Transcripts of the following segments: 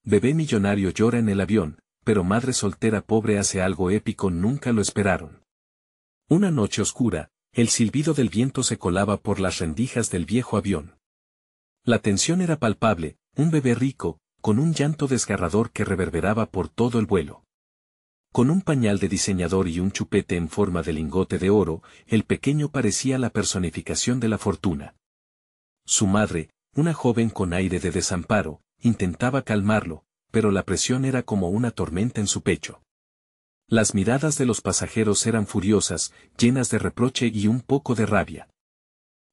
Bebé millonario llora en el avión, pero madre soltera pobre hace algo épico, nunca lo esperaron. Una noche oscura, el silbido del viento se colaba por las rendijas del viejo avión. La tensión era palpable, un bebé rico, con un llanto desgarrador que reverberaba por todo el vuelo. Con un pañal de diseñador y un chupete en forma de lingote de oro, el pequeño parecía la personificación de la fortuna. Su madre, una joven con aire de desamparo, intentaba calmarlo, pero la presión era como una tormenta en su pecho. Las miradas de los pasajeros eran furiosas, llenas de reproche y un poco de rabia.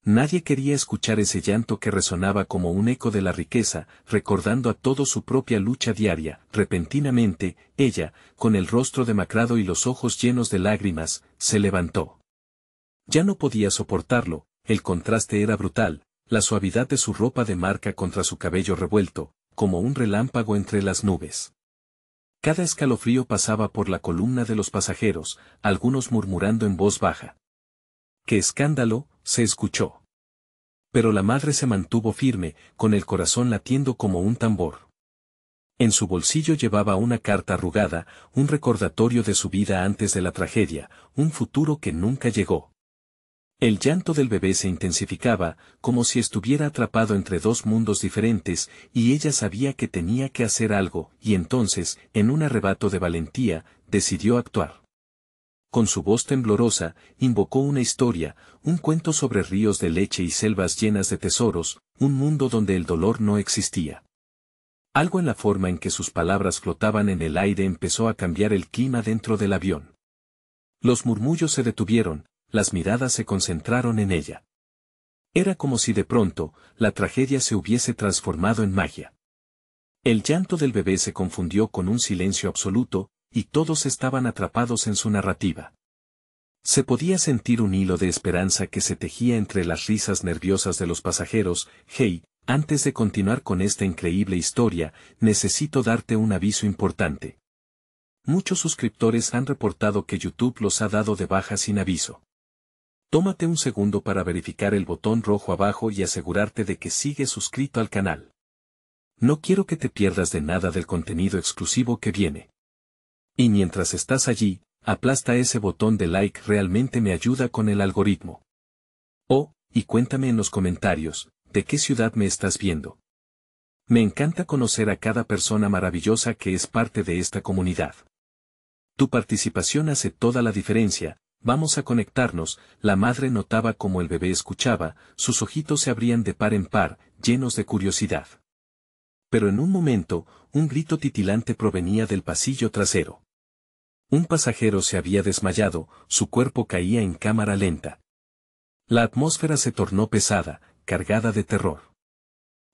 Nadie quería escuchar ese llanto que resonaba como un eco de la riqueza, recordando a todos su propia lucha diaria. Repentinamente, ella, con el rostro demacrado y los ojos llenos de lágrimas, se levantó. Ya no podía soportarlo, el contraste era brutal, la suavidad de su ropa de marca contra su cabello revuelto, como un relámpago entre las nubes. Cada escalofrío pasaba por la columna de los pasajeros, algunos murmurando en voz baja. ¡Qué escándalo!, se escuchó. Pero la madre se mantuvo firme, con el corazón latiendo como un tambor. En su bolsillo llevaba una carta arrugada, un recordatorio de su vida antes de la tragedia, un futuro que nunca llegó. El llanto del bebé se intensificaba, como si estuviera atrapado entre dos mundos diferentes, y ella sabía que tenía que hacer algo, y entonces, en un arrebato de valentía, decidió actuar. Con su voz temblorosa, invocó una historia, un cuento sobre ríos de leche y selvas llenas de tesoros, un mundo donde el dolor no existía. Algo en la forma en que sus palabras flotaban en el aire empezó a cambiar el clima dentro del avión. Los murmullos se detuvieron, las miradas se concentraron en ella. Era como si de pronto, la tragedia se hubiese transformado en magia. El llanto del bebé se confundió con un silencio absoluto, y todos estaban atrapados en su narrativa. Se podía sentir un hilo de esperanza que se tejía entre las risas nerviosas de los pasajeros. Hey, antes de continuar con esta increíble historia, necesito darte un aviso importante. Muchos suscriptores han reportado que YouTube los ha dado de baja sin aviso. Tómate un segundo para verificar el botón rojo abajo y asegurarte de que sigues suscrito al canal. No quiero que te pierdas de nada del contenido exclusivo que viene. Y mientras estás allí, aplasta ese botón de like, realmente me ayuda con el algoritmo. Oh, y cuéntame en los comentarios, ¿de qué ciudad me estás viendo? Me encanta conocer a cada persona maravillosa que es parte de esta comunidad. Tu participación hace toda la diferencia. Vamos a conectarnos. La madre notaba cómo el bebé escuchaba, sus ojitos se abrían de par en par, llenos de curiosidad. Pero en un momento, un grito titilante provenía del pasillo trasero. Un pasajero se había desmayado, su cuerpo caía en cámara lenta. La atmósfera se tornó pesada, cargada de terror.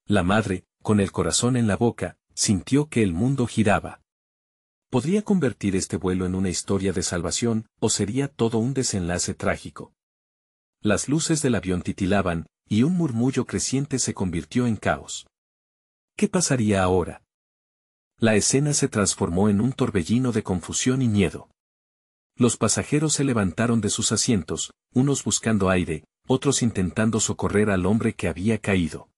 La madre, con el corazón en la boca, sintió que el mundo giraba. ¿Podría convertir este vuelo en una historia de salvación, o sería todo un desenlace trágico? Las luces del avión titilaban, y un murmullo creciente se convirtió en caos. ¿Qué pasaría ahora? La escena se transformó en un torbellino de confusión y miedo. Los pasajeros se levantaron de sus asientos, unos buscando aire, otros intentando socorrer al hombre que había caído.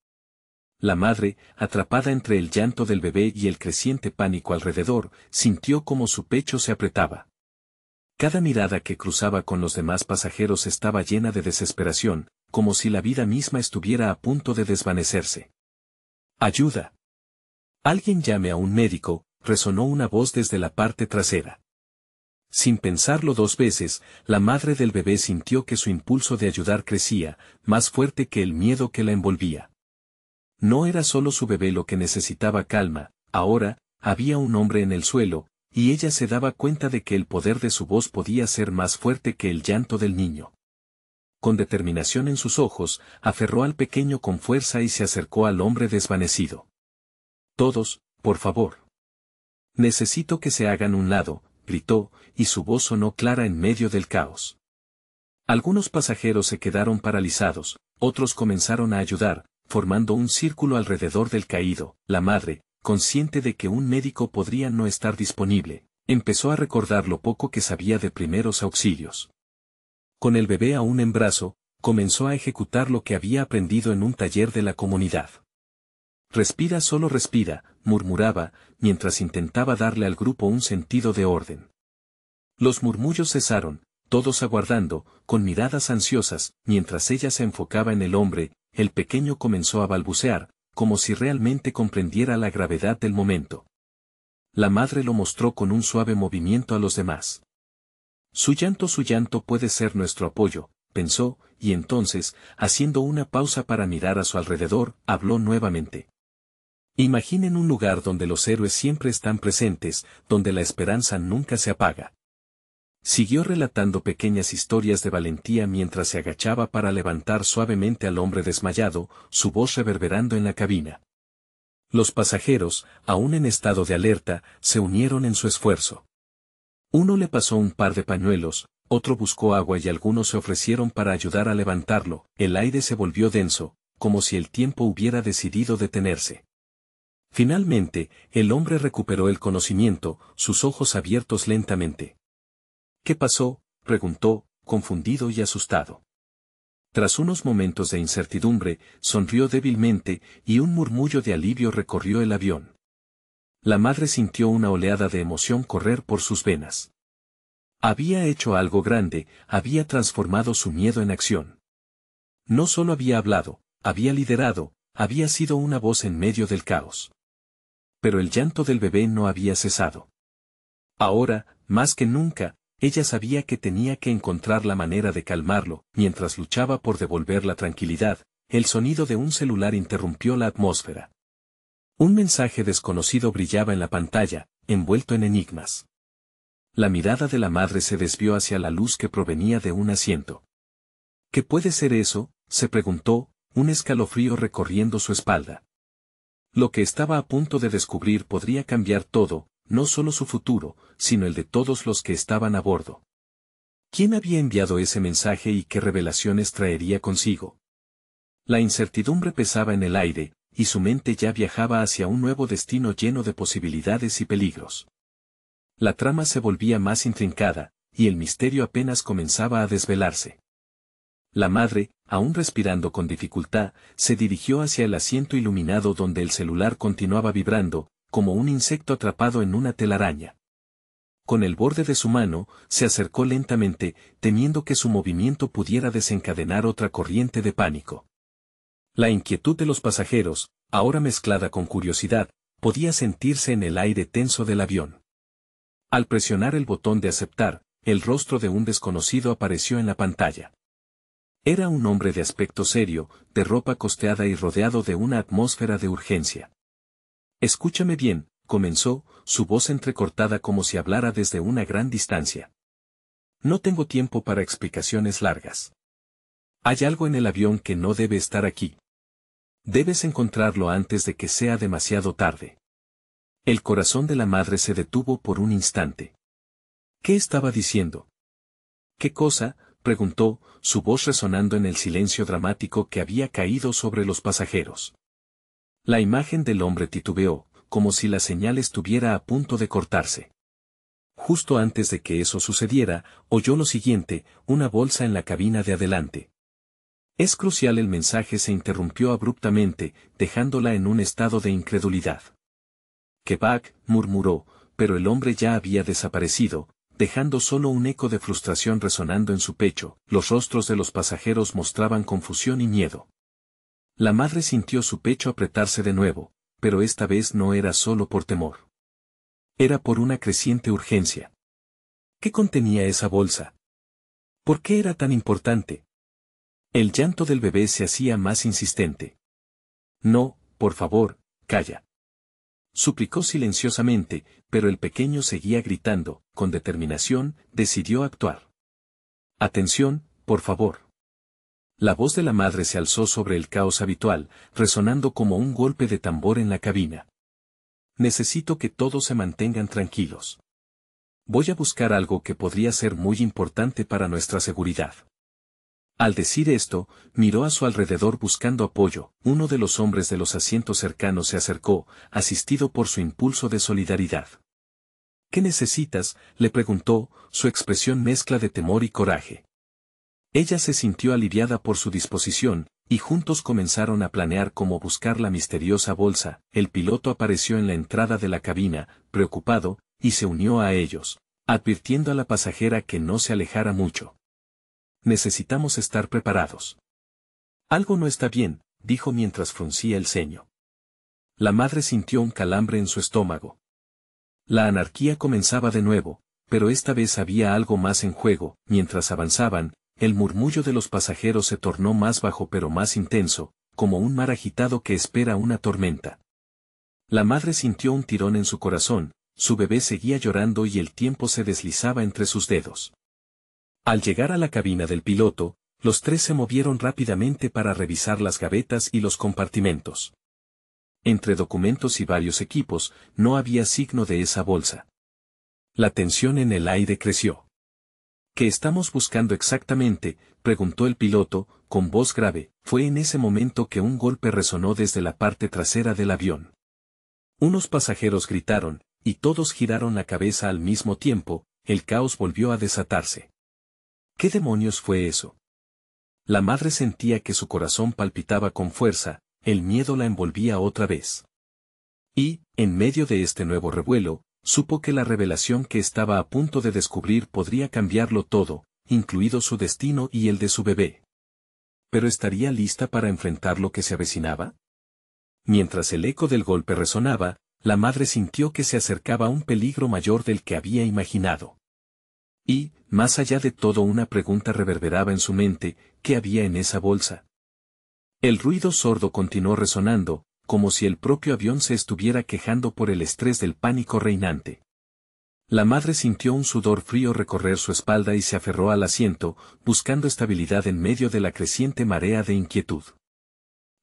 La madre, atrapada entre el llanto del bebé y el creciente pánico alrededor, sintió como su pecho se apretaba. Cada mirada que cruzaba con los demás pasajeros estaba llena de desesperación, como si la vida misma estuviera a punto de desvanecerse. ¡Ayuda! Alguien llame a un médico, resonó una voz desde la parte trasera. Sin pensarlo dos veces, la madre del bebé sintió que su impulso de ayudar crecía, más fuerte que el miedo que la envolvía. No era solo su bebé lo que necesitaba calma, ahora, había un hombre en el suelo, y ella se daba cuenta de que el poder de su voz podía ser más fuerte que el llanto del niño. Con determinación en sus ojos, aferró al pequeño con fuerza y se acercó al hombre desvanecido. Todos, por favor. Necesito que se hagan un lado, gritó, y su voz sonó clara en medio del caos. Algunos pasajeros se quedaron paralizados, otros comenzaron a ayudar, formando un círculo alrededor del caído. La madre, consciente de que un médico podría no estar disponible, empezó a recordar lo poco que sabía de primeros auxilios. Con el bebé aún en brazo, comenzó a ejecutar lo que había aprendido en un taller de la comunidad. Respira, solo respira, murmuraba, mientras intentaba darle al grupo un sentido de orden. Los murmullos cesaron, todos aguardando, con miradas ansiosas, mientras ella se enfocaba en el hombre, el pequeño comenzó a balbucear, como si realmente comprendiera la gravedad del momento. La madre lo mostró con un suave movimiento a los demás. Su llanto puede ser nuestro apoyo, pensó, y entonces, haciendo una pausa para mirar a su alrededor, habló nuevamente. Imaginen un lugar donde los héroes siempre están presentes, donde la esperanza nunca se apaga. Siguió relatando pequeñas historias de valentía mientras se agachaba para levantar suavemente al hombre desmayado, su voz reverberando en la cabina. Los pasajeros, aún en estado de alerta, se unieron en su esfuerzo. Uno le pasó un par de pañuelos, otro buscó agua y algunos se ofrecieron para ayudar a levantarlo. El aire se volvió denso, como si el tiempo hubiera decidido detenerse. Finalmente, el hombre recuperó el conocimiento, sus ojos abiertos lentamente. ¿Qué pasó?, preguntó, confundido y asustado. Tras unos momentos de incertidumbre, sonrió débilmente, y un murmullo de alivio recorrió el avión. La madre sintió una oleada de emoción correr por sus venas. Había hecho algo grande, había transformado su miedo en acción. No solo había hablado, había liderado, había sido una voz en medio del caos. Pero el llanto del bebé no había cesado. Ahora, más que nunca, ella sabía que tenía que encontrar la manera de calmarlo. Mientras luchaba por devolver la tranquilidad, el sonido de un celular interrumpió la atmósfera. Un mensaje desconocido brillaba en la pantalla, envuelto en enigmas. La mirada de la madre se desvió hacia la luz que provenía de un asiento. ¿Qué puede ser eso?, se preguntó, un escalofrío recorriendo su espalda. Lo que estaba a punto de descubrir podría cambiar todo, no solo su futuro, sino el de todos los que estaban a bordo. ¿Quién había enviado ese mensaje y qué revelaciones traería consigo? La incertidumbre pesaba en el aire, y su mente ya viajaba hacia un nuevo destino lleno de posibilidades y peligros. La trama se volvía más intrincada, y el misterio apenas comenzaba a desvelarse. La madre, aún respirando con dificultad, se dirigió hacia el asiento iluminado donde el celular continuaba vibrando, como un insecto atrapado en una telaraña. Con el borde de su mano, se acercó lentamente, temiendo que su movimiento pudiera desencadenar otra corriente de pánico. La inquietud de los pasajeros, ahora mezclada con curiosidad, podía sentirse en el aire tenso del avión. Al presionar el botón de aceptar, el rostro de un desconocido apareció en la pantalla. Era un hombre de aspecto serio, de ropa costeada y rodeado de una atmósfera de urgencia. Escúchame bien, comenzó, su voz entrecortada como si hablara desde una gran distancia. No tengo tiempo para explicaciones largas. Hay algo en el avión que no debe estar aquí. Debes encontrarlo antes de que sea demasiado tarde. El corazón de la madre se detuvo por un instante. ¿Qué estaba diciendo? ¿Qué cosa?, preguntó, su voz resonando en el silencio dramático que había caído sobre los pasajeros. La imagen del hombre titubeó, como si la señal estuviera a punto de cortarse. Justo antes de que eso sucediera, oyó lo siguiente, una bolsa en la cabina de adelante. Es crucial. El mensaje se interrumpió abruptamente, dejándola en un estado de incredulidad. Quebec, murmuró, pero el hombre ya había desaparecido, dejando solo un eco de frustración resonando en su pecho. Los rostros de los pasajeros mostraban confusión y miedo. La madre sintió su pecho apretarse de nuevo, pero esta vez no era solo por temor. Era por una creciente urgencia. ¿Qué contenía esa bolsa? ¿Por qué era tan importante? El llanto del bebé se hacía más insistente. No, por favor, calla. Suplicó silenciosamente, pero el pequeño seguía gritando. Con determinación, decidió actuar. Atención, por favor. La voz de la madre se alzó sobre el caos habitual, resonando como un golpe de tambor en la cabina. Necesito que todos se mantengan tranquilos. Voy a buscar algo que podría ser muy importante para nuestra seguridad. Al decir esto, miró a su alrededor buscando apoyo. Uno de los hombres de los asientos cercanos se acercó, asistido por su impulso de solidaridad. ¿Qué necesitas?, le preguntó, su expresión mezcla de temor y coraje. Ella se sintió aliviada por su disposición, y juntos comenzaron a planear cómo buscar la misteriosa bolsa. El piloto apareció en la entrada de la cabina, preocupado, y se unió a ellos, advirtiendo a la pasajera que no se alejara mucho. Necesitamos estar preparados. Algo no está bien, dijo mientras fruncía el ceño. La madre sintió un calambre en su estómago. La anarquía comenzaba de nuevo, pero esta vez había algo más en juego. Mientras avanzaban, el murmullo de los pasajeros se tornó más bajo pero más intenso, como un mar agitado que espera una tormenta. La madre sintió un tirón en su corazón, su bebé seguía llorando y el tiempo se deslizaba entre sus dedos. Al llegar a la cabina del piloto, los tres se movieron rápidamente para revisar las gavetas y los compartimentos. Entre documentos y varios equipos, no había signo de esa bolsa. La tensión en el aire creció. ¿Qué estamos buscando exactamente?, preguntó el piloto, con voz grave. Fue en ese momento que un golpe resonó desde la parte trasera del avión. Unos pasajeros gritaron, y todos giraron la cabeza al mismo tiempo. El caos volvió a desatarse. ¿Qué demonios fue eso? La madre sentía que su corazón palpitaba con fuerza, el miedo la envolvía otra vez. Y, en medio de este nuevo revuelo, supo que la revelación que estaba a punto de descubrir podría cambiarlo todo, incluido su destino y el de su bebé. ¿Pero estaría lista para enfrentar lo que se avecinaba? Mientras el eco del golpe resonaba, la madre sintió que se acercaba un peligro mayor del que había imaginado. Y, más allá de todo, una pregunta reverberaba en su mente: ¿qué había en esa bolsa? El ruido sordo continuó resonando, como si el propio avión se estuviera quejando por el estrés del pánico reinante. La madre sintió un sudor frío recorrer su espalda y se aferró al asiento, buscando estabilidad en medio de la creciente marea de inquietud.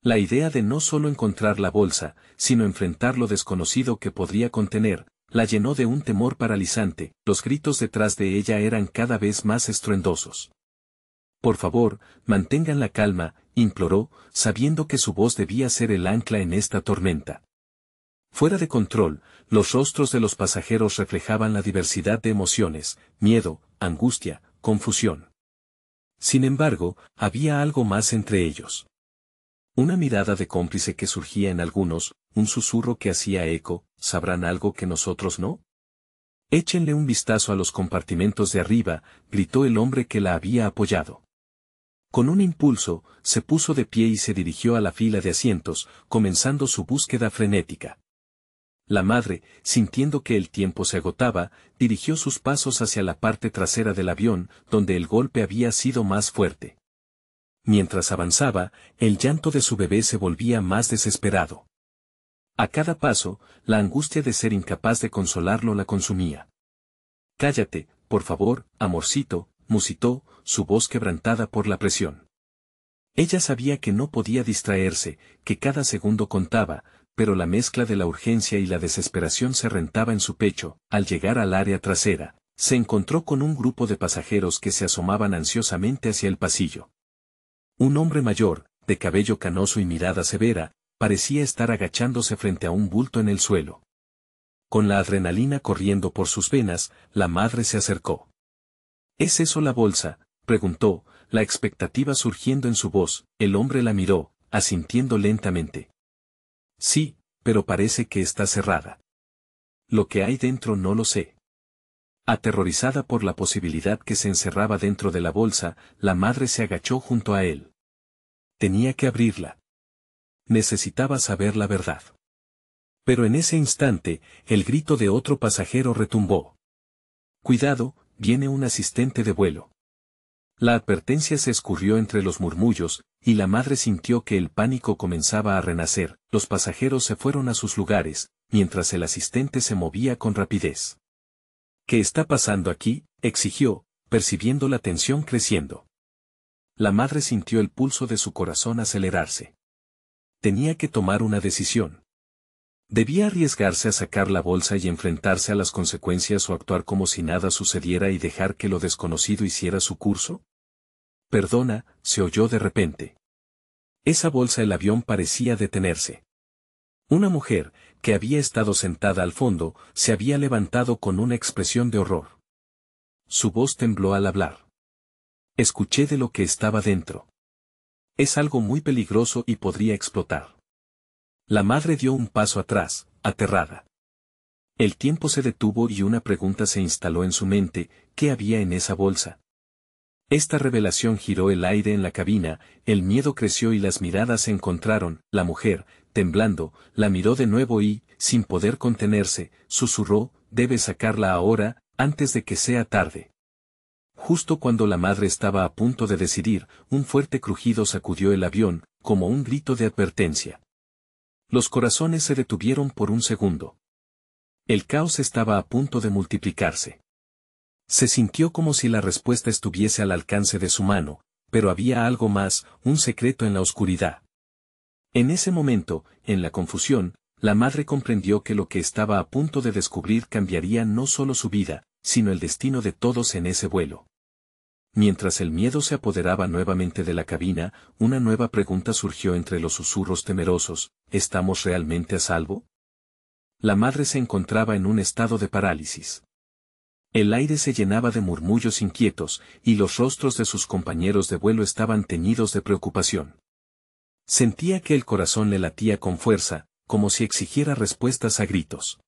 La idea de no solo encontrar la bolsa, sino enfrentar lo desconocido que podría contener, la llenó de un temor paralizante. Los gritos detrás de ella eran cada vez más estruendosos. Por favor, mantengan la calma, imploró, sabiendo que su voz debía ser el ancla en esta tormenta. Fuera de control, los rostros de los pasajeros reflejaban la diversidad de emociones: miedo, angustia, confusión. Sin embargo, había algo más entre ellos. Una mirada de cómplice que surgía en algunos, un susurro que hacía eco: ¿sabrán algo que nosotros no? Échenle un vistazo a los compartimentos de arriba, gritó el hombre que la había apoyado. Con un impulso, se puso de pie y se dirigió a la fila de asientos, comenzando su búsqueda frenética. La madre, sintiendo que el tiempo se agotaba, dirigió sus pasos hacia la parte trasera del avión, donde el golpe había sido más fuerte. Mientras avanzaba, el llanto de su bebé se volvía más desesperado. A cada paso, la angustia de ser incapaz de consolarlo la consumía. «Cállate, por favor, amorcito», musitó, su voz quebrantada por la presión. Ella sabía que no podía distraerse, que cada segundo contaba, pero la mezcla de la urgencia y la desesperación se rentaba en su pecho. Al llegar al área trasera, se encontró con un grupo de pasajeros que se asomaban ansiosamente hacia el pasillo. Un hombre mayor, de cabello canoso y mirada severa, parecía estar agachándose frente a un bulto en el suelo. Con la adrenalina corriendo por sus venas, la madre se acercó. ¿Es eso la bolsa?, preguntó, la expectativa surgiendo en su voz. El hombre la miró, asintiendo lentamente. Sí, pero parece que está cerrada. Lo que hay dentro no lo sé. Aterrorizada por la posibilidad que se encerraba dentro de la bolsa, la madre se agachó junto a él. Tenía que abrirla. Necesitaba saber la verdad. Pero en ese instante, el grito de otro pasajero retumbó. «Cuidado, viene un asistente de vuelo». La advertencia se escurrió entre los murmullos, y la madre sintió que el pánico comenzaba a renacer. Los pasajeros se fueron a sus lugares, mientras el asistente se movía con rapidez. «¿Qué está pasando aquí?», exigió, percibiendo la tensión creciendo. La madre sintió el pulso de su corazón acelerarse. Tenía que tomar una decisión. Debía arriesgarse a sacar la bolsa y enfrentarse a las consecuencias, o actuar como si nada sucediera y dejar que lo desconocido hiciera su curso. «Perdona», se oyó de repente. Esa bolsa. El avión parecía detenerse. Una mujer, que había estado sentada al fondo, se había levantado con una expresión de horror. Su voz tembló al hablar. «Escuché de lo que estaba dentro». Es algo muy peligroso y podría explotar. La madre dio un paso atrás, aterrada. El tiempo se detuvo y una pregunta se instaló en su mente: ¿qué había en esa bolsa? Esta revelación giró el aire en la cabina, el miedo creció y las miradas se encontraron. La mujer, temblando, la miró de nuevo y, sin poder contenerse, susurró: «Debes sacarla ahora, antes de que sea tarde». Justo cuando la madre estaba a punto de decidir, un fuerte crujido sacudió el avión, como un grito de advertencia. Los corazones se detuvieron por un segundo. El caos estaba a punto de multiplicarse. Se sintió como si la respuesta estuviese al alcance de su mano, pero había algo más, un secreto en la oscuridad. En ese momento, en la confusión, la madre comprendió que lo que estaba a punto de descubrir cambiaría no solo su vida, sino el destino de todos en ese vuelo. Mientras el miedo se apoderaba nuevamente de la cabina, una nueva pregunta surgió entre los susurros temerosos: ¿estamos realmente a salvo? La madre se encontraba en un estado de parálisis. El aire se llenaba de murmullos inquietos, y los rostros de sus compañeros de vuelo estaban teñidos de preocupación. Sentía que el corazón le latía con fuerza, como si exigiera respuestas a gritos.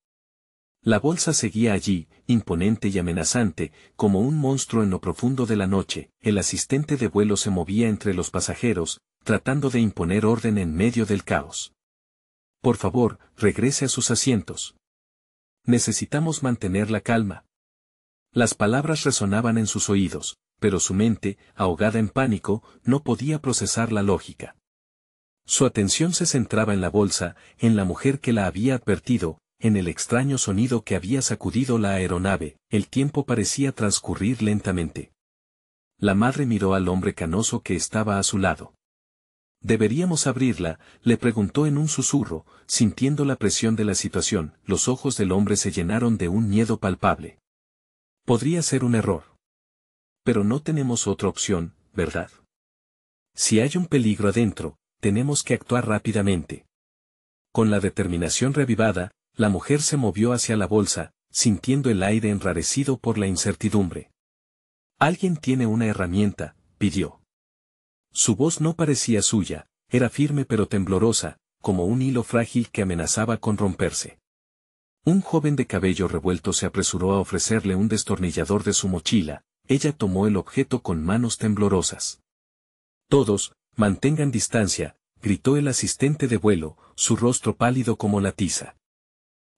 La bolsa seguía allí, imponente y amenazante, como un monstruo en lo profundo de la noche. El asistente de vuelo se movía entre los pasajeros, tratando de imponer orden en medio del caos. «Por favor, regrese a sus asientos. Necesitamos mantener la calma». Las palabras resonaban en sus oídos, pero su mente, ahogada en pánico, no podía procesar la lógica. Su atención se centraba en la bolsa, en la mujer que la había advertido, en el extraño sonido que había sacudido la aeronave. El tiempo parecía transcurrir lentamente. La madre miró al hombre canoso que estaba a su lado. «¿Deberíamos abrirla?», le preguntó en un susurro, sintiendo la presión de la situación. Los ojos del hombre se llenaron de un miedo palpable. «Podría ser un error. Pero no tenemos otra opción, ¿verdad? Si hay un peligro adentro, tenemos que actuar rápidamente». Con la determinación reavivada, la mujer se movió hacia la bolsa, sintiendo el aire enrarecido por la incertidumbre. «Alguien tiene una herramienta», pidió. Su voz no parecía suya, era firme pero temblorosa, como un hilo frágil que amenazaba con romperse. Un joven de cabello revuelto se apresuró a ofrecerle un destornillador de su mochila. Ella tomó el objeto con manos temblorosas. «Todos, mantengan distancia», gritó el asistente de vuelo, su rostro pálido como la tiza.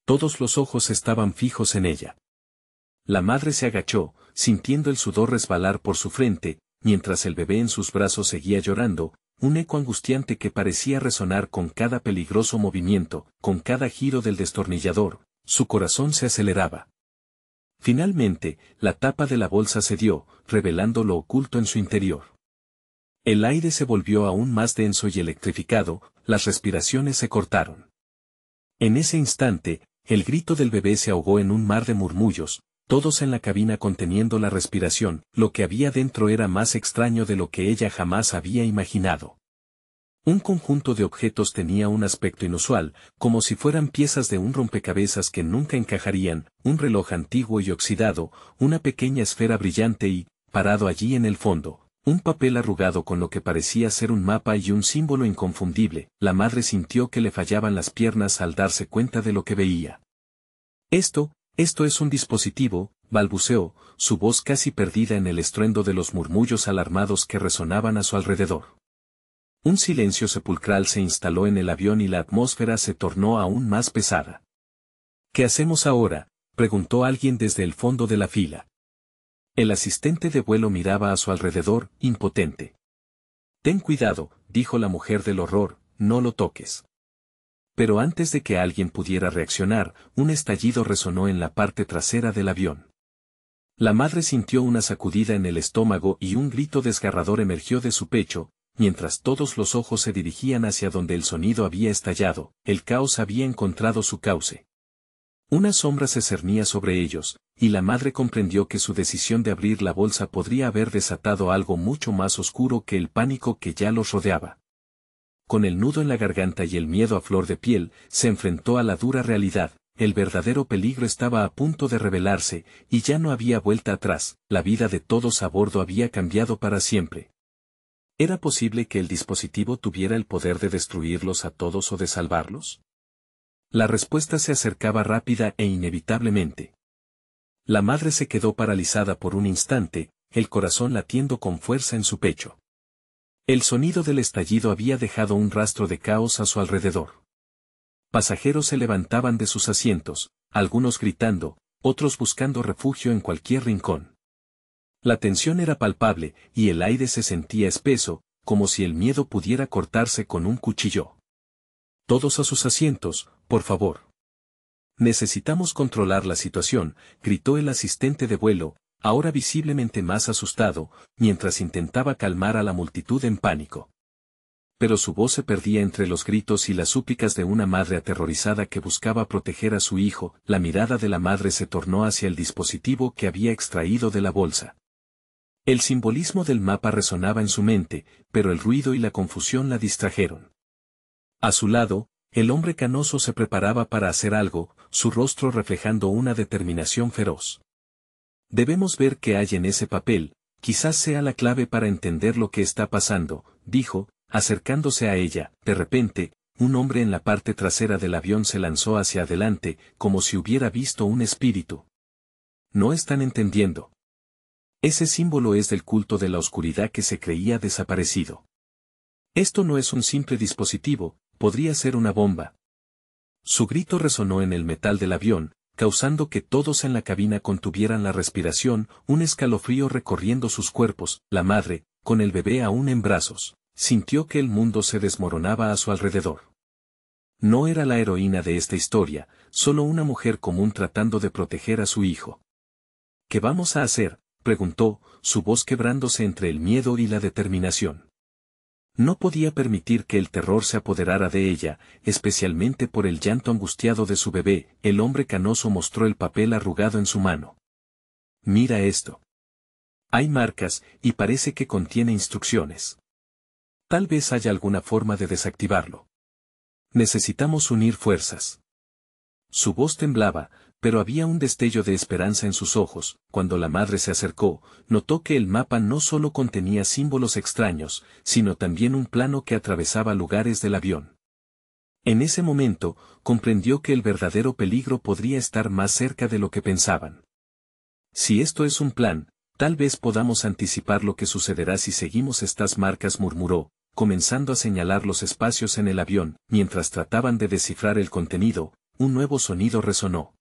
Todos los ojos estaban fijos en ella. La madre se agachó, sintiendo el sudor resbalar por su frente, mientras el bebé en sus brazos seguía llorando, un eco angustiante que parecía resonar con cada peligroso movimiento, con cada giro del destornillador. Su corazón se aceleraba. Finalmente, la tapa de la bolsa cedió, revelando lo oculto en su interior. El aire se volvió aún más denso y electrificado, las respiraciones se cortaron. En ese instante, el grito del bebé se ahogó en un mar de murmullos, todos en la cabina conteniendo la respiración. Lo que había dentro era más extraño de lo que ella jamás había imaginado. Un conjunto de objetos tenía un aspecto inusual, como si fueran piezas de un rompecabezas que nunca encajarían: un reloj antiguo y oxidado, una pequeña esfera brillante y, parado allí en el fondo, un papel arrugado con lo que parecía ser un mapa y un símbolo inconfundible. La madre sintió que le fallaban las piernas al darse cuenta de lo que veía. Esto es un dispositivo», balbuceó, su voz casi perdida en el estruendo de los murmullos alarmados que resonaban a su alrededor. Un silencio sepulcral se instaló en el avión y la atmósfera se tornó aún más pesada. «¿Qué hacemos ahora?», preguntó alguien desde el fondo de la fila. El asistente de vuelo miraba a su alrededor, impotente. «Ten cuidado», dijo la mujer del horror, «no lo toques». Pero antes de que alguien pudiera reaccionar, un estallido resonó en la parte trasera del avión. La madre sintió una sacudida en el estómago y un grito desgarrador emergió de su pecho. Mientras todos los ojos se dirigían hacia donde el sonido había estallado, el caos había encontrado su cauce. Una sombra se cernía sobre ellos, y la madre comprendió que su decisión de abrir la bolsa podría haber desatado algo mucho más oscuro que el pánico que ya los rodeaba. Con el nudo en la garganta y el miedo a flor de piel, se enfrentó a la dura realidad. El verdadero peligro estaba a punto de revelarse, y ya no había vuelta atrás. La vida de todos a bordo había cambiado para siempre. ¿Era posible que el dispositivo tuviera el poder de destruirlos a todos o de salvarlos? La respuesta se acercaba rápida e inevitablemente. La madre se quedó paralizada por un instante, el corazón latiendo con fuerza en su pecho. El sonido del estallido había dejado un rastro de caos a su alrededor. Pasajeros se levantaban de sus asientos, algunos gritando, otros buscando refugio en cualquier rincón. La tensión era palpable, y el aire se sentía espeso, como si el miedo pudiera cortarse con un cuchillo. Todos a sus asientos, por favor. Necesitamos controlar la situación, gritó el asistente de vuelo, ahora visiblemente más asustado, mientras intentaba calmar a la multitud en pánico. Pero su voz se perdía entre los gritos y las súplicas de una madre aterrorizada que buscaba proteger a su hijo. La mirada de la madre se tornó hacia el dispositivo que había extraído de la bolsa. El simbolismo del mapa resonaba en su mente, pero el ruido y la confusión la distrajeron. A su lado, el hombre canoso se preparaba para hacer algo, su rostro reflejando una determinación feroz. Debemos ver qué hay en ese papel, quizás sea la clave para entender lo que está pasando, dijo, acercándose a ella. De repente, un hombre en la parte trasera del avión se lanzó hacia adelante, como si hubiera visto un espíritu. No están entendiendo. Ese símbolo es del culto de la oscuridad que se creía desaparecido. Esto no es un simple dispositivo, podría ser una bomba. Su grito resonó en el metal del avión, causando que todos en la cabina contuvieran la respiración, un escalofrío recorriendo sus cuerpos. La madre, con el bebé aún en brazos, sintió que el mundo se desmoronaba a su alrededor. No era la heroína de esta historia, solo una mujer común tratando de proteger a su hijo. ¿Qué vamos a hacer?, preguntó, su voz quebrándose entre el miedo y la determinación. No podía permitir que el terror se apoderara de ella, especialmente por el llanto angustiado de su bebé. El hombre canoso mostró el papel arrugado en su mano. Mira esto. Hay marcas, y parece que contiene instrucciones. Tal vez haya alguna forma de desactivarlo. Necesitamos unir fuerzas. Su voz temblaba, pero había un destello de esperanza en sus ojos. Cuando la madre se acercó, notó que el mapa no solo contenía símbolos extraños, sino también un plano que atravesaba lugares del avión. En ese momento, comprendió que el verdadero peligro podría estar más cerca de lo que pensaban. Si esto es un plan, tal vez podamos anticipar lo que sucederá si seguimos estas marcas, murmuró, comenzando a señalar los espacios en el avión. Mientras trataban de descifrar el contenido, un nuevo sonido resonó.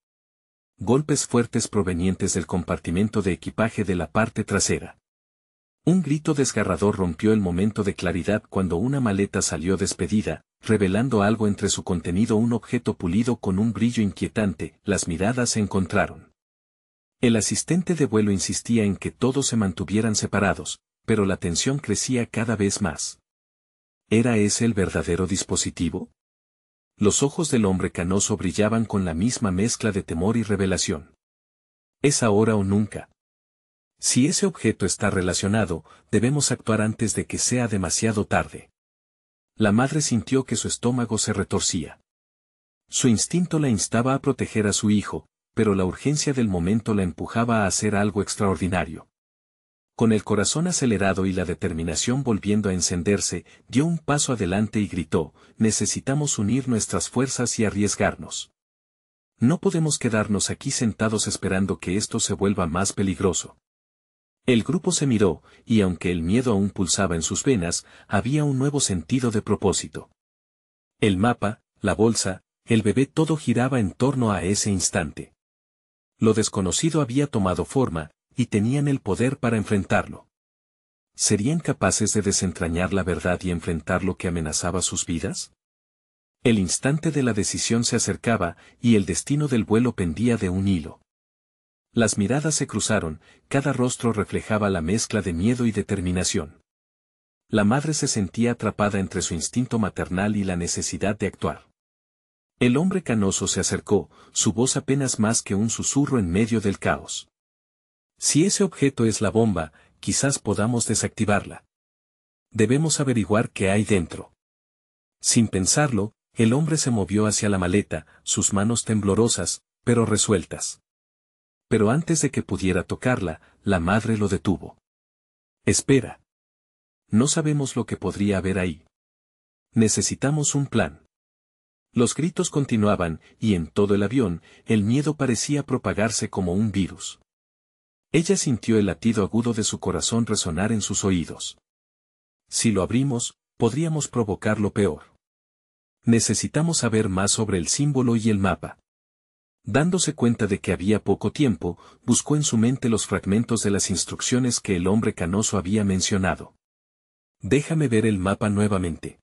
Golpes fuertes provenientes del compartimento de equipaje de la parte trasera. Un grito desgarrador rompió el momento de claridad cuando una maleta salió despedida, revelando algo entre su contenido, un objeto pulido con un brillo inquietante. Las miradas se encontraron. El asistente de vuelo insistía en que todos se mantuvieran separados, pero la tensión crecía cada vez más. ¿Era ese el verdadero dispositivo? Los ojos del hombre canoso brillaban con la misma mezcla de temor y revelación. ¿Es ahora o nunca? Si ese objeto está relacionado, debemos actuar antes de que sea demasiado tarde. La madre sintió que su estómago se retorcía. Su instinto la instaba a proteger a su hijo, pero la urgencia del momento la empujaba a hacer algo extraordinario. Con el corazón acelerado y la determinación volviendo a encenderse, dio un paso adelante y gritó: necesitamos unir nuestras fuerzas y arriesgarnos. No podemos quedarnos aquí sentados esperando que esto se vuelva más peligroso. El grupo se miró, y aunque el miedo aún pulsaba en sus venas, había un nuevo sentido de propósito. El mapa, la bolsa, el bebé, todo giraba en torno a ese instante. Lo desconocido había tomado forma, y tenían el poder para enfrentarlo. ¿Serían capaces de desentrañar la verdad y enfrentar lo que amenazaba sus vidas? El instante de la decisión se acercaba, y el destino del vuelo pendía de un hilo. Las miradas se cruzaron, cada rostro reflejaba la mezcla de miedo y determinación. La madre se sentía atrapada entre su instinto maternal y la necesidad de actuar. El hombre canoso se acercó, su voz apenas más que un susurro en medio del caos. Si ese objeto es la bomba, quizás podamos desactivarla. Debemos averiguar qué hay dentro. Sin pensarlo, el hombre se movió hacia la maleta, sus manos temblorosas, pero resueltas. Pero antes de que pudiera tocarla, la madre lo detuvo. Espera. No sabemos lo que podría haber ahí. Necesitamos un plan. Los gritos continuaban, y en todo el avión, el miedo parecía propagarse como un virus. Ella sintió el latido agudo de su corazón resonar en sus oídos. Si lo abrimos, podríamos provocar lo peor. Necesitamos saber más sobre el símbolo y el mapa. Dándose cuenta de que había poco tiempo, buscó en su mente los fragmentos de las instrucciones que el hombre canoso había mencionado. Déjame ver el mapa nuevamente.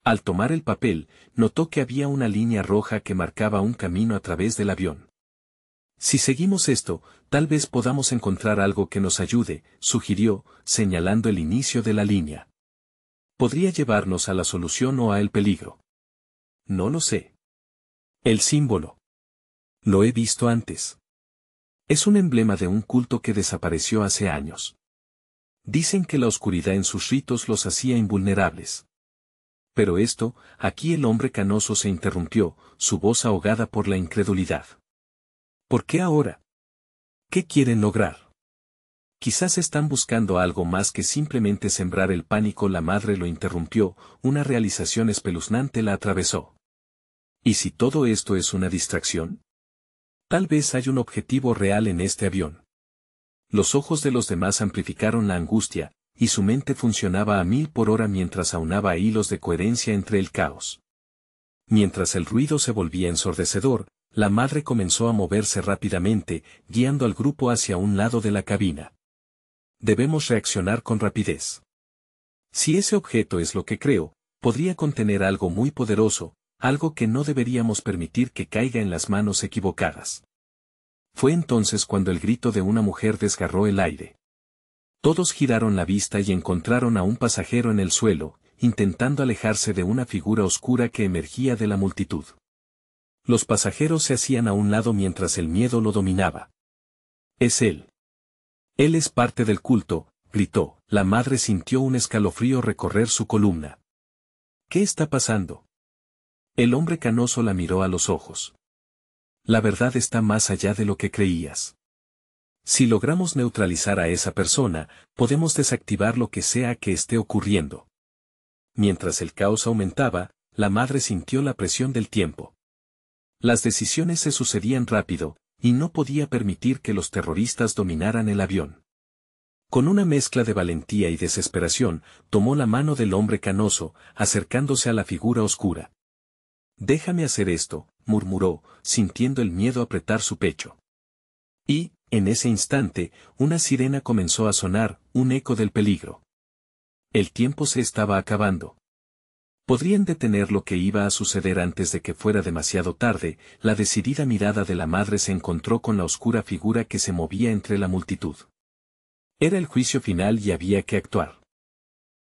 Al tomar el papel, notó que había una línea roja que marcaba un camino a través del avión. Si seguimos esto, tal vez podamos encontrar algo que nos ayude, sugirió, señalando el inicio de la línea. Podría llevarnos a la solución o a el peligro. No lo sé. El símbolo. Lo he visto antes. Es un emblema de un culto que desapareció hace años. Dicen que la oscuridad en sus ritos los hacía invulnerables. Pero esto, aquí el hombre canoso se interrumpió, su voz ahogada por la incredulidad. ¿Por qué ahora? ¿Qué quieren lograr? Quizás están buscando algo más que simplemente sembrar el pánico. La madre lo interrumpió, una realización espeluznante la atravesó. ¿Y si todo esto es una distracción? Tal vez hay un objetivo real en este avión. Los ojos de los demás amplificaron la angustia, y su mente funcionaba a 1000 por hora mientras aunaba hilos de coherencia entre el caos. Mientras el ruido se volvía ensordecedor, la madre comenzó a moverse rápidamente, guiando al grupo hacia un lado de la cabina. Debemos reaccionar con rapidez. Si ese objeto es lo que creo, podría contener algo muy poderoso, algo que no deberíamos permitir que caiga en las manos equivocadas. Fue entonces cuando el grito de una mujer desgarró el aire. Todos giraron la vista y encontraron a un pasajero en el suelo, intentando alejarse de una figura oscura que emergía de la multitud. Los pasajeros se hacían a un lado mientras el miedo lo dominaba. Es él. Él es parte del culto, gritó. La madre sintió un escalofrío recorrer su columna. ¿Qué está pasando? El hombre canoso la miró a los ojos. La verdad está más allá de lo que creías. Si logramos neutralizar a esa persona, podemos desactivar lo que sea que esté ocurriendo. Mientras el caos aumentaba, la madre sintió la presión del tiempo. Las decisiones se sucedían rápido, y no podía permitir que los terroristas dominaran el avión. Con una mezcla de valentía y desesperación, tomó la mano del hombre canoso, acercándose a la figura oscura. Déjame hacer esto, murmuró, sintiendo el miedo apretar su pecho. Y, en ese instante, una sirena comenzó a sonar, un eco del peligro. El tiempo se estaba acabando. Podrían detener lo que iba a suceder antes de que fuera demasiado tarde. La decidida mirada de la madre se encontró con la oscura figura que se movía entre la multitud. Era el juicio final y había que actuar.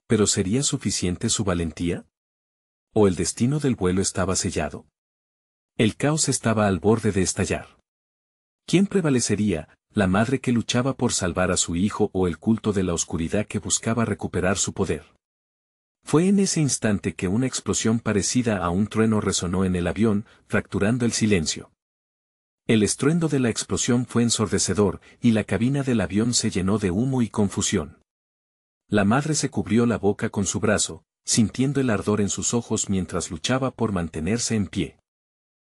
¿Pero sería suficiente su valentía? ¿O el destino del vuelo estaba sellado? El caos estaba al borde de estallar. ¿Quién prevalecería, la madre que luchaba por salvar a su hijo o el culto de la oscuridad que buscaba recuperar su poder? Fue en ese instante que una explosión parecida a un trueno resonó en el avión, fracturando el silencio. El estruendo de la explosión fue ensordecedor, y la cabina del avión se llenó de humo y confusión. La madre se cubrió la boca con su brazo, sintiendo el ardor en sus ojos mientras luchaba por mantenerse en pie.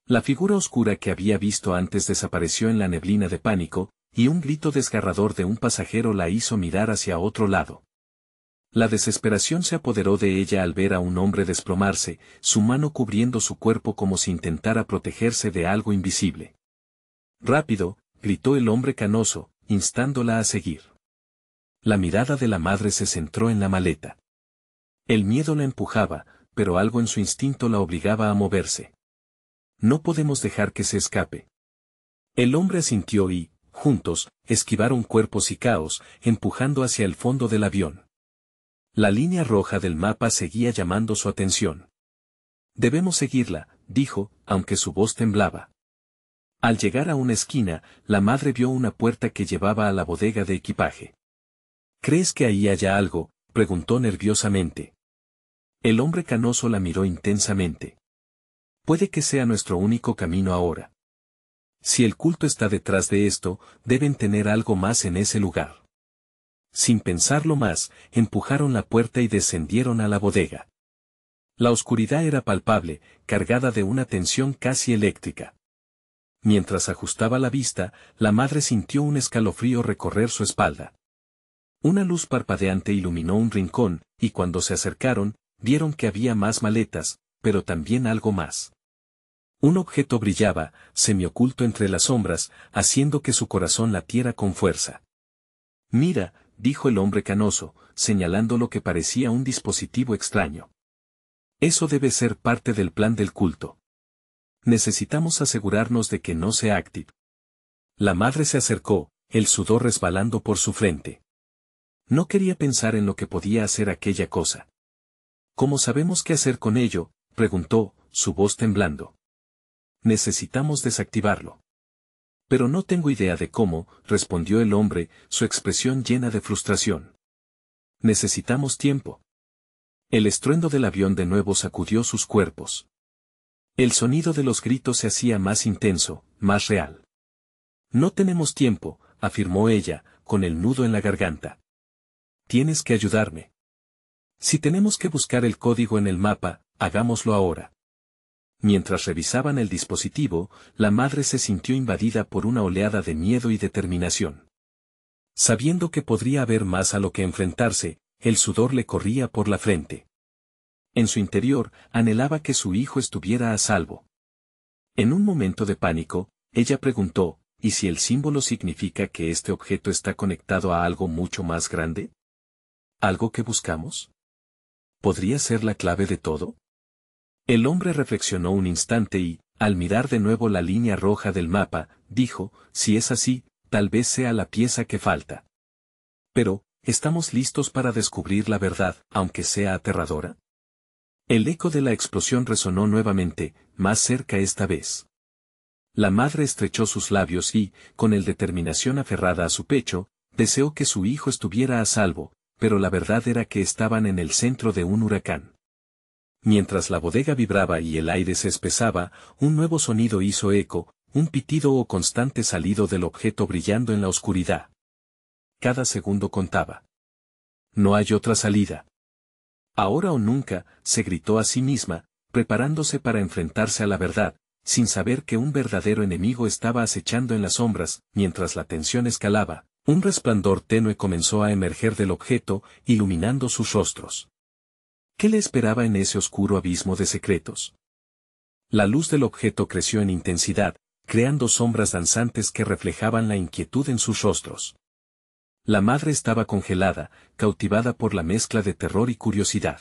La figura oscura que había visto antes desapareció en la neblina de pánico, y un grito desgarrador de un pasajero la hizo mirar hacia otro lado. La desesperación se apoderó de ella al ver a un hombre desplomarse, su mano cubriendo su cuerpo como si intentara protegerse de algo invisible. «Rápido», gritó el hombre canoso, instándola a seguir. La mirada de la madre se centró en la maleta. El miedo la empujaba, pero algo en su instinto la obligaba a moverse. No podemos dejar que se escape. El hombre asintió y, juntos, esquivaron cuerpos y caos, empujando hacia el fondo del avión. La línea roja del mapa seguía llamando su atención. Debemos seguirla, dijo, aunque su voz temblaba. Al llegar a una esquina, la madre vio una puerta que llevaba a la bodega de equipaje. ¿Crees que ahí haya algo?, preguntó nerviosamente. El hombre canoso la miró intensamente. Puede que sea nuestro único camino ahora. Si el culto está detrás de esto, deben tener algo más en ese lugar. Sin pensarlo más, empujaron la puerta y descendieron a la bodega. La oscuridad era palpable, cargada de una tensión casi eléctrica. Mientras ajustaba la vista, la madre sintió un escalofrío recorrer su espalda. Una luz parpadeante iluminó un rincón, y cuando se acercaron, vieron que había más maletas, pero también algo más. Un objeto brillaba, semioculto entre las sombras, haciendo que su corazón latiera con fuerza. «Mira», dijo el hombre canoso, señalando lo que parecía un dispositivo extraño. «Eso debe ser parte del plan del culto. Necesitamos asegurarnos de que no sea active». La madre se acercó, el sudor resbalando por su frente. No quería pensar en lo que podía hacer aquella cosa. «¿Cómo sabemos qué hacer con ello?», preguntó, su voz temblando. «Necesitamos desactivarlo». «Pero no tengo idea de cómo», respondió el hombre, su expresión llena de frustración. «Necesitamos tiempo». El estruendo del avión de nuevo sacudió sus cuerpos. El sonido de los gritos se hacía más intenso, más real. «No tenemos tiempo», afirmó ella, con el nudo en la garganta. «Tienes que ayudarme. Si tenemos que buscar el código en el mapa, hagámoslo ahora». Mientras revisaban el dispositivo, la madre se sintió invadida por una oleada de miedo y determinación. Sabiendo que podría haber más a lo que enfrentarse, el sudor le corría por la frente. En su interior, anhelaba que su hijo estuviera a salvo. En un momento de pánico, ella preguntó, ¿y si el símbolo significa que este objeto está conectado a algo mucho más grande? ¿Algo que buscamos? ¿Podría ser la clave de todo? El hombre reflexionó un instante y, al mirar de nuevo la línea roja del mapa, dijo, si es así, tal vez sea la pieza que falta. Pero, ¿estamos listos para descubrir la verdad, aunque sea aterradora? El eco de la explosión resonó nuevamente, más cerca esta vez. La madre estrechó sus labios y, con el determinación aferrada a su pecho, deseó que su hijo estuviera a salvo, pero la verdad era que estaban en el centro de un huracán. Mientras la bodega vibraba y el aire se espesaba, un nuevo sonido hizo eco, un pitido o constante salido del objeto brillando en la oscuridad. Cada segundo contaba. No hay otra salida. Ahora o nunca, se gritó a sí misma, preparándose para enfrentarse a la verdad, sin saber que un verdadero enemigo estaba acechando en las sombras. Mientras la tensión escalaba, un resplandor tenue comenzó a emerger del objeto, iluminando sus rostros. ¿Qué le esperaba en ese oscuro abismo de secretos? La luz del objeto creció en intensidad, creando sombras danzantes que reflejaban la inquietud en sus rostros. La madre estaba congelada, cautivada por la mezcla de terror y curiosidad.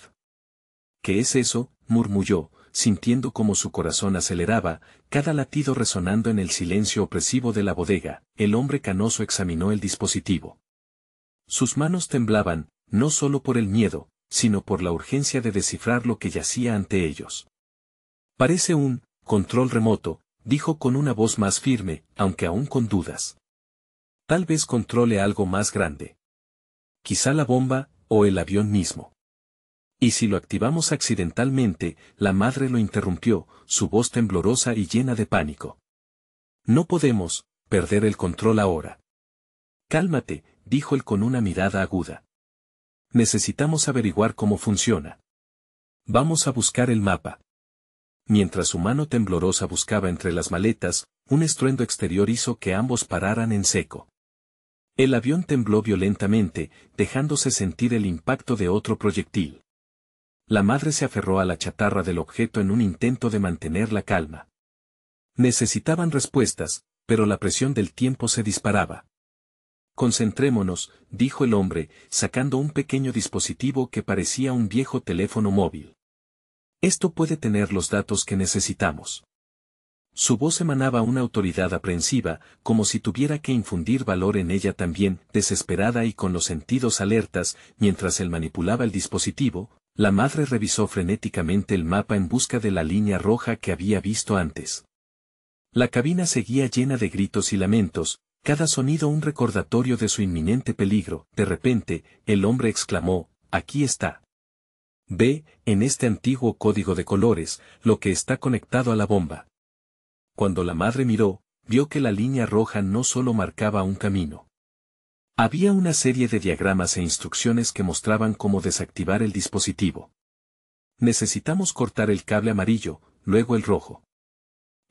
¿Qué es eso?, murmulló, sintiendo como su corazón aceleraba, cada latido resonando en el silencio opresivo de la bodega. El hombre canoso examinó el dispositivo. Sus manos temblaban, no solo por el miedo, sino por la urgencia de descifrar lo que yacía ante ellos. Parece un control remoto, dijo con una voz más firme, aunque aún con dudas. Tal vez controle algo más grande. Quizá la bomba, o el avión mismo. Y si lo activamos accidentalmente, la madre lo interrumpió, su voz temblorosa y llena de pánico. No podemos perder el control ahora. Cálmate, dijo él con una mirada aguda. Necesitamos averiguar cómo funciona. Vamos a buscar el mapa. Mientras su mano temblorosa buscaba entre las maletas, un estruendo exterior hizo que ambos pararan en seco. El avión tembló violentamente, dejándose sentir el impacto de otro proyectil. La madre se aferró a la chatarra del objeto en un intento de mantener la calma. Necesitaban respuestas, pero la presión del tiempo se disparaba. Concentrémonos, dijo el hombre, sacando un pequeño dispositivo que parecía un viejo teléfono móvil. Esto puede tener los datos que necesitamos. Su voz emanaba una autoridad aprensiva, como si tuviera que infundir valor en ella también. Desesperada y con los sentidos alertas, mientras él manipulaba el dispositivo, la madre revisó frenéticamente el mapa en busca de la línea roja que había visto antes. La cabina seguía llena de gritos y lamentos, cada sonido un recordatorio de su inminente peligro. De repente, el hombre exclamó, «Aquí está. Ve, en este antiguo código de colores, lo que está conectado a la bomba». Cuando la madre miró, vio que la línea roja no solo marcaba un camino. Había una serie de diagramas e instrucciones que mostraban cómo desactivar el dispositivo. Necesitamos cortar el cable amarillo, luego el rojo.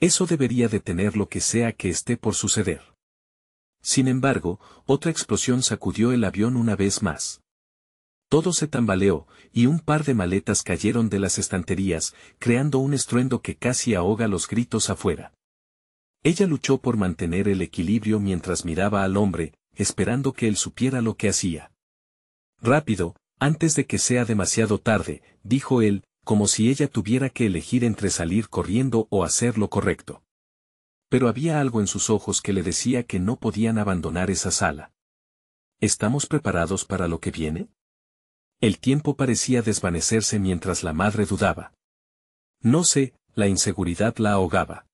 Eso debería detener lo que sea que esté por suceder. Sin embargo, otra explosión sacudió el avión una vez más. Todo se tambaleó, y un par de maletas cayeron de las estanterías, creando un estruendo que casi ahoga los gritos afuera. Ella luchó por mantener el equilibrio mientras miraba al hombre, esperando que él supiera lo que hacía. Rápido, antes de que sea demasiado tarde, dijo él, como si ella tuviera que elegir entre salir corriendo o hacer lo correcto. Pero había algo en sus ojos que le decía que no podían abandonar esa sala. ¿Estamos preparados para lo que viene? El tiempo parecía desvanecerse mientras la madre dudaba. No sé, la inseguridad la ahogaba.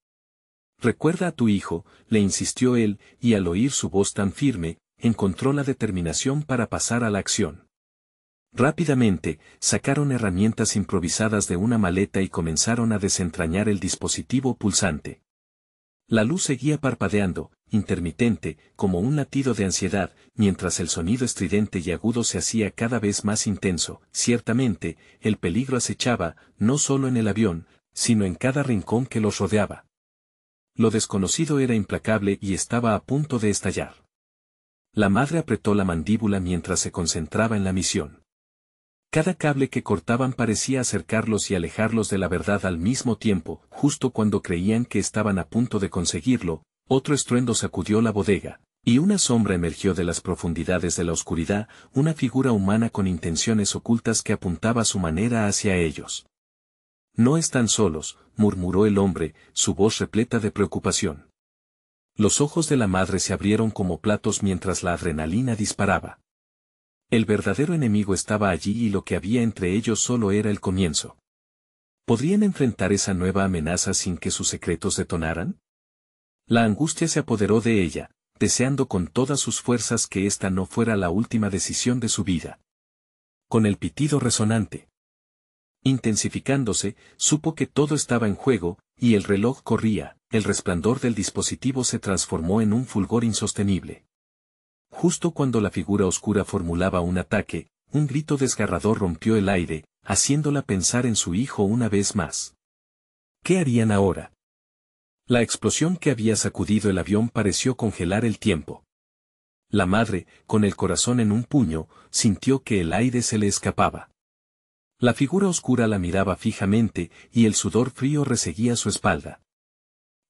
Recuerda a tu hijo, le insistió él, y al oír su voz tan firme, encontró la determinación para pasar a la acción. Rápidamente, sacaron herramientas improvisadas de una maleta y comenzaron a desentrañar el dispositivo pulsante. La luz seguía parpadeando, intermitente, como un latido de ansiedad, mientras el sonido estridente y agudo se hacía cada vez más intenso. Ciertamente, el peligro acechaba, no solo en el avión, sino en cada rincón que los rodeaba. Lo desconocido era implacable y estaba a punto de estallar. La madre apretó la mandíbula mientras se concentraba en la misión. Cada cable que cortaban parecía acercarlos y alejarlos de la verdad al mismo tiempo. Justo cuando creían que estaban a punto de conseguirlo, otro estruendo sacudió la bodega, y una sombra emergió de las profundidades de la oscuridad, una figura humana con intenciones ocultas que apuntaba a su manera hacia ellos. No están solos, murmuró el hombre, su voz repleta de preocupación. Los ojos de la madre se abrieron como platos mientras la adrenalina disparaba. El verdadero enemigo estaba allí y lo que había entre ellos solo era el comienzo. ¿Podrían enfrentar esa nueva amenaza sin que sus secretos detonaran? La angustia se apoderó de ella, deseando con todas sus fuerzas que esta no fuera la última decisión de su vida. Con el pitido resonante, intensificándose, supo que todo estaba en juego, y el reloj corría. El resplandor del dispositivo se transformó en un fulgor insostenible. Justo cuando la figura oscura formulaba un ataque, un grito desgarrador rompió el aire, haciéndola pensar en su hijo una vez más. ¿Qué harían ahora? La explosión que había sacudido el avión pareció congelar el tiempo. La madre, con el corazón en un puño, sintió que el aire se le escapaba. La figura oscura la miraba fijamente, y el sudor frío reseguía su espalda.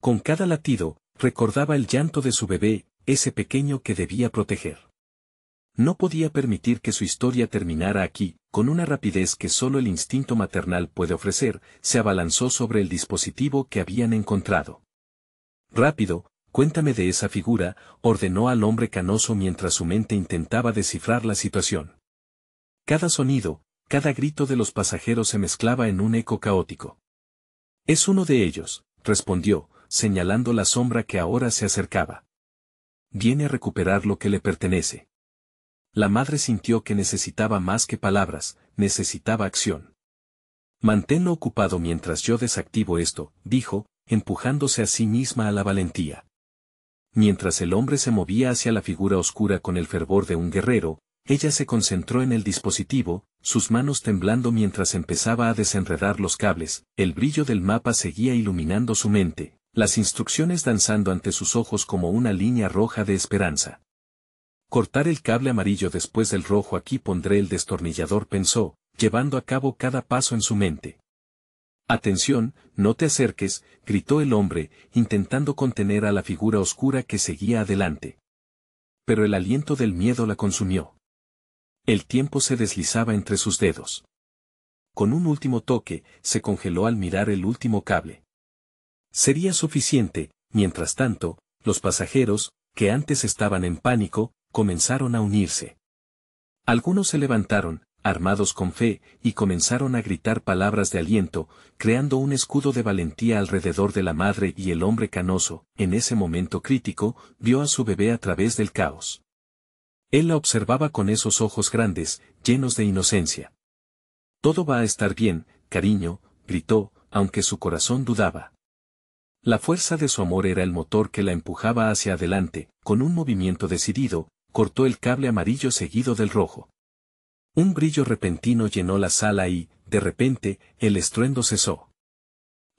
Con cada latido, recordaba el llanto de su bebé, ese pequeño que debía proteger. No podía permitir que su historia terminara aquí. Con una rapidez que solo el instinto maternal puede ofrecer, se abalanzó sobre el dispositivo que habían encontrado. Rápido, cuéntame de esa figura, ordenó al hombre canoso mientras su mente intentaba descifrar la situación. Cada sonido, cada grito de los pasajeros se mezclaba en un eco caótico. Es uno de ellos, respondió, señalando la sombra que ahora se acercaba. Viene a recuperar lo que le pertenece. La madre sintió que necesitaba más que palabras, necesitaba acción. Manténlo ocupado mientras yo desactivo esto, dijo, empujándose a sí misma a la valentía. Mientras el hombre se movía hacia la figura oscura con el fervor de un guerrero, ella se concentró en el dispositivo, sus manos temblando mientras empezaba a desenredar los cables. El brillo del mapa seguía iluminando su mente, las instrucciones danzando ante sus ojos como una línea roja de esperanza. Cortar el cable amarillo después del rojo, aquí pondré el destornillador, pensó, llevando a cabo cada paso en su mente. Atención, no te acerques, gritó el hombre, intentando contener a la figura oscura que seguía adelante. Pero el aliento del miedo la consumió. El tiempo se deslizaba entre sus dedos. Con un último toque, se congeló al mirar el último cable. Sería suficiente. Mientras tanto, los pasajeros, que antes estaban en pánico, comenzaron a unirse. Algunos se levantaron, armados con fe, y comenzaron a gritar palabras de aliento, creando un escudo de valentía alrededor de la madre y el hombre canoso. En ese momento crítico, vio a su bebé a través del caos. Él la observaba con esos ojos grandes, llenos de inocencia. Todo va a estar bien, cariño, gritó, aunque su corazón dudaba. La fuerza de su amor era el motor que la empujaba hacia adelante. Con un movimiento decidido, cortó el cable amarillo seguido del rojo. Un brillo repentino llenó la sala y, de repente, el estruendo cesó.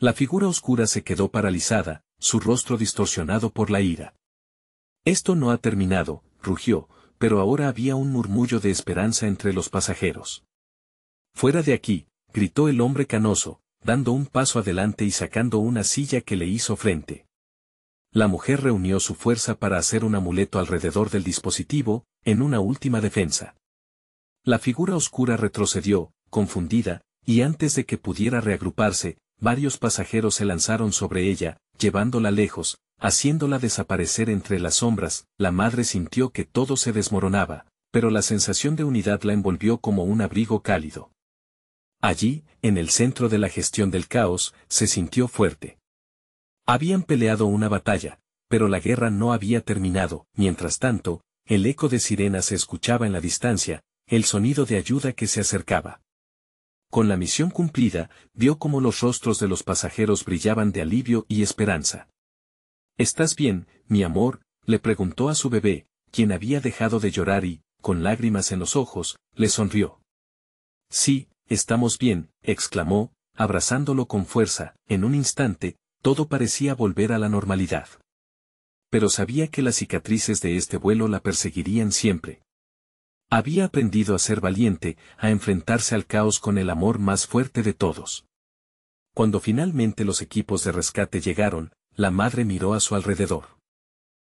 La figura oscura se quedó paralizada, su rostro distorsionado por la ira. Esto no ha terminado, rugió, pero ahora había un murmullo de esperanza entre los pasajeros. Fuera de aquí, gritó el hombre canoso, dando un paso adelante y sacando una silla que le hizo frente. La mujer reunió su fuerza para hacer un amuleto alrededor del dispositivo, en una última defensa. La figura oscura retrocedió, confundida, y antes de que pudiera reagruparse, varios pasajeros se lanzaron sobre ella, llevándola lejos, haciéndola desaparecer entre las sombras. La madre sintió que todo se desmoronaba, pero la sensación de unidad la envolvió como un abrigo cálido. Allí, en el centro de la gestión del caos, se sintió fuerte. Habían peleado una batalla, pero la guerra no había terminado. Mientras tanto, el eco de sirenas se escuchaba en la distancia, el sonido de ayuda que se acercaba. Con la misión cumplida, vio cómo los rostros de los pasajeros brillaban de alivio y esperanza. ¿Estás bien, mi amor?, le preguntó a su bebé, quien había dejado de llorar y, con lágrimas en los ojos, le sonrió. Sí, estamos bien, exclamó, abrazándolo con fuerza. En un instante, todo parecía volver a la normalidad. Pero sabía que las cicatrices de este vuelo la perseguirían siempre. Había aprendido a ser valiente, a enfrentarse al caos con el amor más fuerte de todos. Cuando finalmente los equipos de rescate llegaron, la madre miró a su alrededor.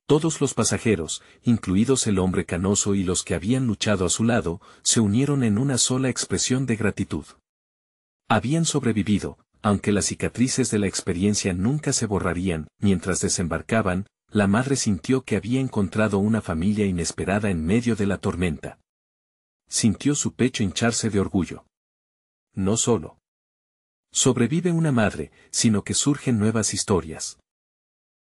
Todos los pasajeros, incluidos el hombre canoso y los que habían luchado a su lado, se unieron en una sola expresión de gratitud. Habían sobrevivido, aunque las cicatrices de la experiencia nunca se borrarían. Mientras desembarcaban, la madre sintió que había encontrado una familia inesperada en medio de la tormenta. Sintió su pecho hincharse de orgullo. No solo sobrevive una madre, sino que surgen nuevas historias.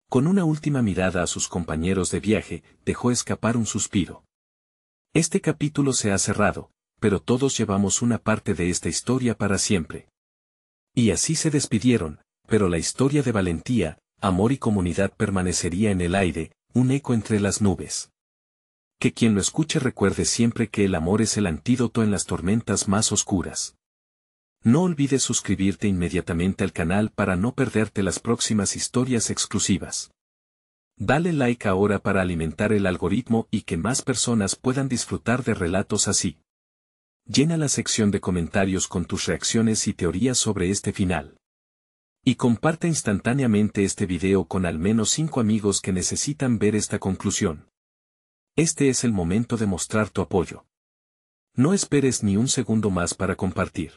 Con una última mirada a sus compañeros de viaje, dejó escapar un suspiro. Este capítulo se ha cerrado, pero todos llevamos una parte de esta historia para siempre. Y así se despidieron, pero la historia de valentía, amor y comunidad permanecería en el aire, un eco entre las nubes. Que quien lo escuche recuerde siempre que el amor es el antídoto en las tormentas más oscuras. No olvides suscribirte inmediatamente al canal para no perderte las próximas historias exclusivas. Dale like ahora para alimentar el algoritmo y que más personas puedan disfrutar de relatos así. Llena la sección de comentarios con tus reacciones y teorías sobre este final. Y comparte instantáneamente este video con al menos 5 amigos que necesitan ver esta conclusión. Este es el momento de mostrar tu apoyo. No esperes ni un segundo más para compartir.